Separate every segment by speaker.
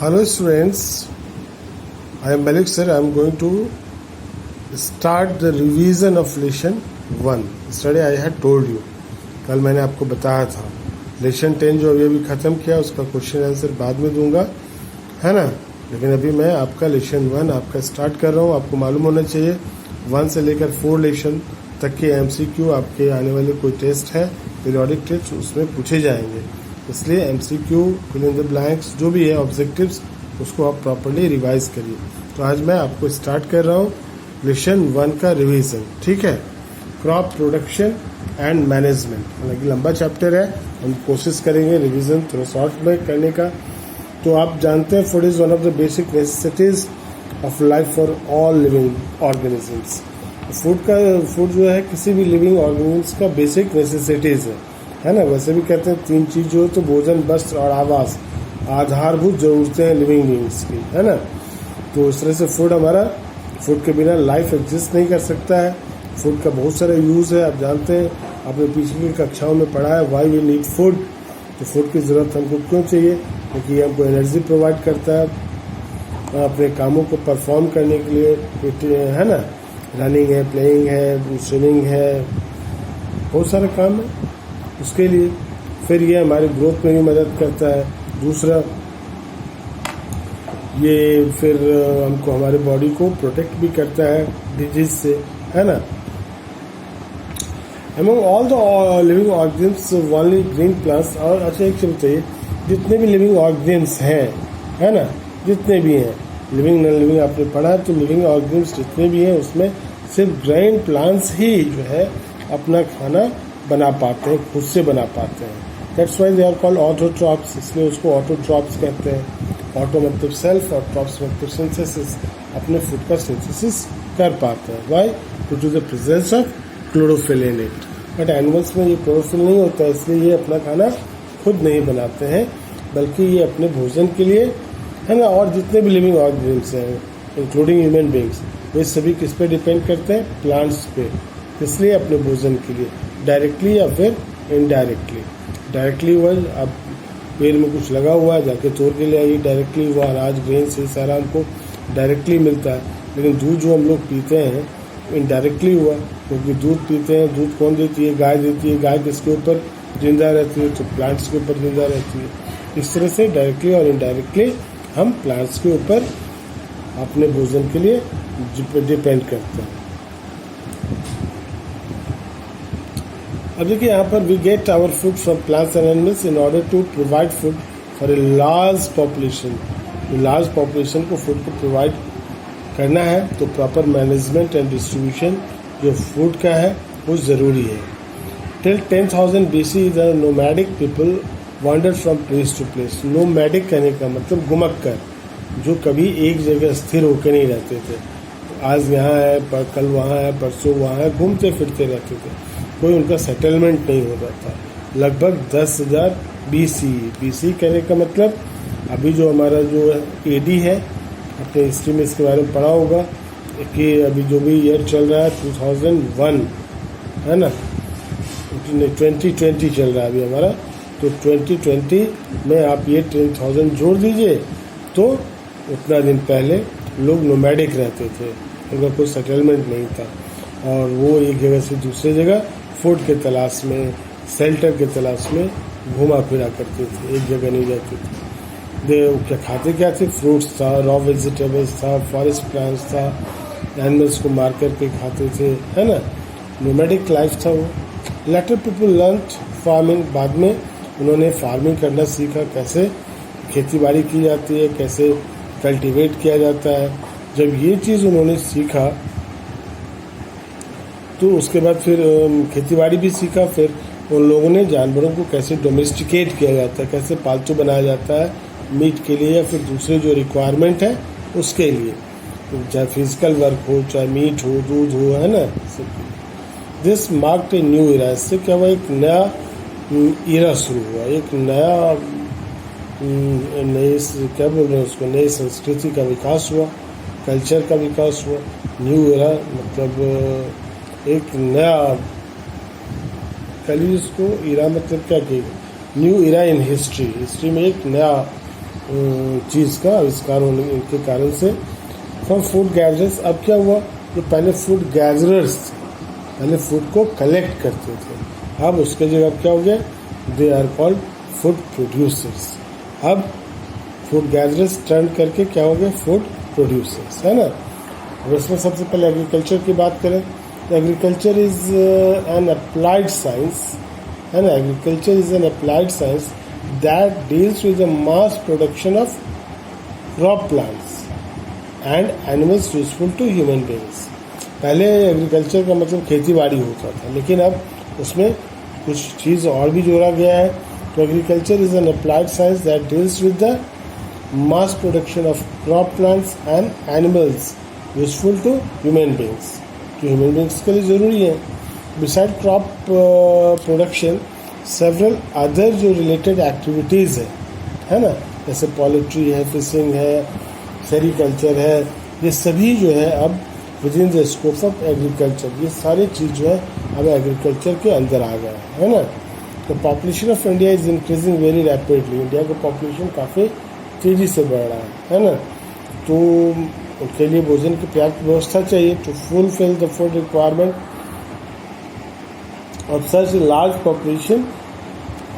Speaker 1: Hello students, I am Malik sir. I am going to start the revision of lesson 1. Yesterday I had told you, कल मैंने आपको बताया था lesson 10 जो अभी ख़त्म किया उसका क्वेश्चन आंसर बाद में दूंगा, है ना। लेकिन अभी मैं आपका लेसन 1 आपका स्टार्ट कर रहा हूँ। आपको मालूम होना चाहिए 1 से लेकर 4 लेसन तक के MCQ आपके आने वाले कोई टेस्ट है, पीरियोडिक टेस्ट, उसमें पूछे जाएंगे। इसलिए MCQ fill in the blanks जो भी है ऑब्जेक्टिव्स उसको आप प्रॉपर्ली रिवाइज करिए। तो आज मैं आपको स्टार्ट कर रहा हूँ लेसन 1 का रिवीजन, ठीक है। क्रॉप प्रोडक्शन एंड मैनेजमेंट, हालांकि लंबा चैप्टर है, हम कोशिश करेंगे रिवीजन थोड़ा शॉर्ट में करने का। तो आप जानते हैं food is one of the basic necessities of life for all living organisms. Food जो है किसी भी लिविंग ऑर्गेनिजम्स का बेसिक नेसेसिटीज़ है ना। वैसे भी कहते हैं 3 चीज़ जो है तो भोजन, वस्त्र और आवास आधारभूत ज़रूरतें हैं लिविंग बीइंग्स की, है ना। तो इस तरह से फूड के बिना लाइफ एग्जिस्ट नहीं कर सकता है। फूड का बहुत सारा यूज़ है, आप जानते हैं, आपने पिछली की कक्षाओं में पढ़ा है वाई वी नीड फूड। तो फूड की ज़रूरत हमको क्यों चाहिए? क्योंकि ये हमको एनर्जी प्रोवाइड करता है अपने कामों को परफॉर्म करने के लिए, है ना। रनिंग है, प्लेइंग है, स्विमिंग है, बहुत सारे काम है उसके लिए। फिर ये हमारे ग्रोथ में भी मदद करता है। दूसरा ये फिर हमको हमारे बॉडी को प्रोटेक्ट भी करता है डिजीज से, है ना। Among all the living organisms, only green plants, और अच्छा एक चीज़ बताइए, जितने भी लिविंग ऑर्गेनिम्स हैं, है ना, जितने भी हैं लिविंग नॉन लिविंग आपने पढ़ा, तो लिविंग ऑर्गेनिम्स जितने भी हैं उसमें सिर्फ ग्रीन प्लांट्स ही जो है अपना खाना बना पाते हैं, खुद से बना पाते हैं। That's why they are called autotrophs, इसलिए उसको ऑटोट्रॉप्स कहते हैं। ऑटो मतलब सेल्फ और ट्रॉप्स मतलब सिंथेसिस, अपने फूड का सिंथेसिस कर पाते हैं। Why? Due to the presence of chlorophyll in it. But animals में ये क्लोरोफिल नहीं होता है, इसलिए ये अपना खाना खुद नहीं बनाते हैं, बल्कि ये अपने भोजन के लिए, है ना। और जितने भी लिविंग ऑर्गेनिम्स हैं इंक्लूडिंग ह्यूमन बींग्स, वे सभी किस पे डिपेंड करते हैं? प्लांट्स पे। इसलिए अपने भोजन के लिए डायरेक्टली या फिर इनडायरेक्टली। डायरेक्टली हुआ अब पेड़ में कुछ लगा हुआ है, जाके तोड़ के ले आइए, डायरेक्टली हुआ अनाज ग्रेन से सारा हमको डायरेक्टली मिलता है। लेकिन दूध जो हम लोग पीते हैं इनडायरेक्टली हुआ, क्योंकि दूध पीते हैं, दूध कौन देती है? गाय देती है। गाय किसके ऊपर जिंदा रहती है? तो प्लांट्स के ऊपर जिंदा रहती है। इस तरह से डायरेक्टली और इनडायरेक्टली हम प्लांट्स के ऊपर अपने भोजन के लिए डिपेंड करते हैं। अब देखिए यहाँ पर we get our food from plants and animals in order to provide food for a large population. Large population को फूड को प्रोवाइड करना है तो प्रॉपर मैनेजमेंट एंड डिस्ट्रीब्यूशन जो फूड का है वो ज़रूरी है। Till 10,000 BC the nomadic people wandered from place to place. Nomadic कहने का मतलब घुमक कर, जो कभी एक जगह स्थिर होकर नहीं रहते थे। आज यहाँ है, कल वहाँ है, परसों वहाँ है, घूमते फिरते रहते थे, कोई उनका सेटलमेंट नहीं होता था। लगभग 10,000 BC कहने का मतलब अभी जो हमारा जो AD है, अपने हिस्ट्री में इसके बारे में पढ़ा होगा कि अभी जो भी ईयर चल रहा है 2001, है ना, 2020 चल रहा है अभी हमारा। तो 2020 में आप ये 10,000 जोड़ दीजिए, तो उतना दिन पहले लोग नोमैडिक रहते थे, उनका कोई सेटलमेंट नहीं था, और वो एक जगह से दूसरी जगह फूड के तलाश में, शेल्टर के तलाश में घुमा फिरा करते थे, एक जगह नहीं रहते थे। क्या खाते क्या थे? फ्रूट्स था, रॉ वेजिटेबल्स था, फॉरेस्ट प्लांट्स था, एनिमल्स को मार करके खाते थे, है ना। नोमैडिक लाइफ था वो। लेटर पीपल लर्न फार्मिंग, बाद में उन्होंने फार्मिंग करना सीखा, कैसे खेती बाड़ी की जाती है, कैसे कल्टीवेट किया जाता है। जब ये चीज़ उन्होंने सीखा तो उसके बाद फिर खेती बाड़ी भी सीखा। फिर उन लोगों ने जानवरों को कैसे डोमेस्टिकेट किया जाता है, कैसे पालतू बनाया जाता है मीट के लिए या फिर दूसरे जो रिक्वायरमेंट है उसके लिए, चाहे फिजिकल वर्क हो, चाहे मीट हो, दूध हो, है ना। दिस मार्क्ड ए न्यू इरा। इससे क्या हुआ? एक नया इरा शुरू हुआ, एक नया नई, क्या बोल रहे हैं उसको, नई संस्कृति का विकास हुआ, कल्चर का विकास हुआ। न्यू इरा मतलब एक नया, कल इसको इरा मतलब क्या कहेगा? न्यू इरा इन हिस्ट्री में एक नया चीज़ का आविष्कार होने के कारण से। फ्रॉम फूड गैदरर्स, अब क्या हुआ, जो पहले फूड गैदरर्स थे, पहले फूड को कलेक्ट करते थे, अब उसके जगह अब क्या हो गया, they are called food producers. अब फूड गैदरर्स टर्न करके क्या हो गया, फूड प्रोड्यूसर्स, है ना। अब इसमें सबसे पहले एग्रीकल्चर की बात करें तो agriculture is an applied science, है ना। Agriculture is an applied science that deals with the mass production of crop plants and animals useful to human beings. पहले एग्रीकल्चर का मतलब खेती बाड़ी होता था, लेकिन अब उसमें कुछ चीज़ और भी जोड़ा गया है। तो agriculture is an applied science that deals with the mass production of crop plants and animals useful to human beings, जो ह्यूमन बीइंग्स के लिए ज़रूरी है। Beside crop production several other जो रिलेटेड एक्टिविटीज़ है ना, जैसे पोल्ट्री है, फिशिंग है, सेरिकल्चर है, ये सभी जो है अब with in the scope of agriculture, ये सारी चीज़ जो है अब एग्रीकल्चर के अंदर आ गया है ना। तो population of India is increasing very rapidly, India का पॉपुलेशन काफ़ी तेज़ी से बढ़ रहा है ना। तो उसके लिए भोजन की पर्याप्त व्यवस्था चाहिए to fulfil the food requirement of such large population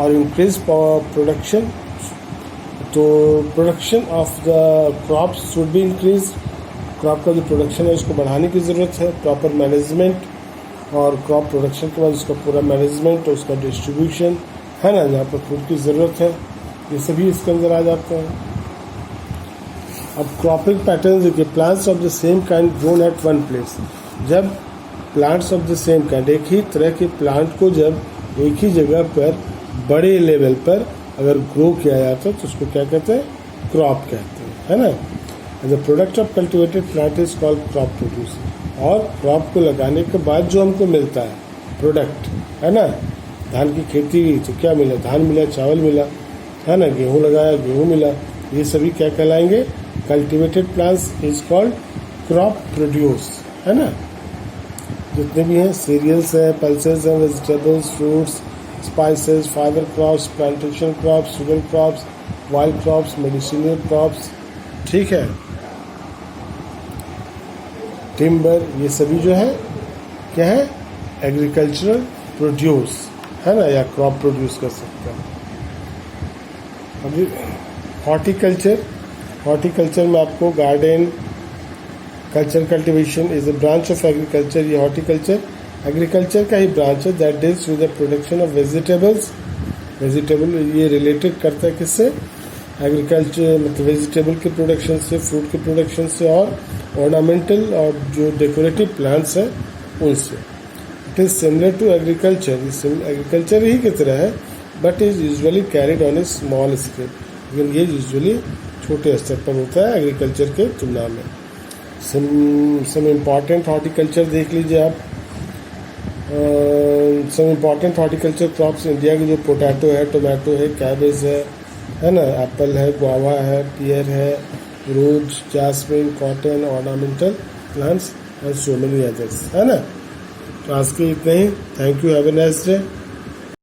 Speaker 1: और इंक्रीज प्रोडक्शन। तो production of the crops should be increase, crop का जो प्रोडक्शन है उसको बढ़ाने की ज़रूरत है। प्रॉपर मैनेजमेंट, और क्रॉप प्रोडक्शन के बाद उसका पूरा मैनेजमेंट, उसका डिस्ट्रीब्यूशन, है ना, जहाँ पर फूड की ज़रूरत है, ये सभी इसके अंदर आ जाते हैं। अब क्रॉपिंग पैटर्न देखिए, plants of the same kind grown at one place. जब plants of the same kind, एक ही तरह के प्लांट को जब एक ही जगह पर बड़े लेवल पर अगर ग्रो किया जाता है तो उसको क्या कहते हैं, क्रॉप कहते हैं, है ना। The product of cultivated plant is called crop produce. और क्रॉप को लगाने के बाद जो हमको मिलता है प्रोडक्ट, है ना, धान की खेती हुई तो क्या मिला, धान मिला, चावल मिला, है ना, गेहूँ लगाया, गेहूँ मिला, ये सभी क्या कहलाएंगे, cultivated plants is called crop produce, है ना। जितने भी हैं सीरियल्स हैं, पल्सेस हैं, vegetables, fruits, spices, fibre crops, plantation crops, sugar crops, wild crops, medicinal crops, ठीक है, टिम्बर, ये सभी जो है क्या है, एग्रीकल्चरल प्रोड्यूस, है ना, या क्रॉप प्रोड्यूस कर सकते हैं। अभी हॉर्टिकल्चर, हॉर्टिकल्चर में आपको garden, culture, cultivation is a branch of agriculture. ये हॉर्टिकल्चर एग्रीकल्चर का ही ब्रांच है that deals with the production of vegetables. Vegetable ये रिलेटेड करता है किससे, एग्रीकल्चर मतलब वेजिटेबल के प्रोडक्शन से, फ्रूट के प्रोडक्शन से, और ऑर्नामेंटल और जो डेकोरेटिव प्लांट्स हैं उनसे। It is similar to agriculture, agriculture ही की तरह है but is usually carried on a small scale, लेकिन ये यूजुअली छोटे स्तर पर होता है एग्रीकल्चर के तुलना में। सम इम्पॉर्टेंट हॉर्टिकल्चर देख लीजिए आप, some important horticulture crops India के जो पोटैटो है, टोमेटो है, कैबेज है ना, एप्पल है, गुआवा है, पियर है, rose, jasmine, cotton, ornamental plants and so many others, है ना। तो आज के इतने ही, thank you, have a nice day.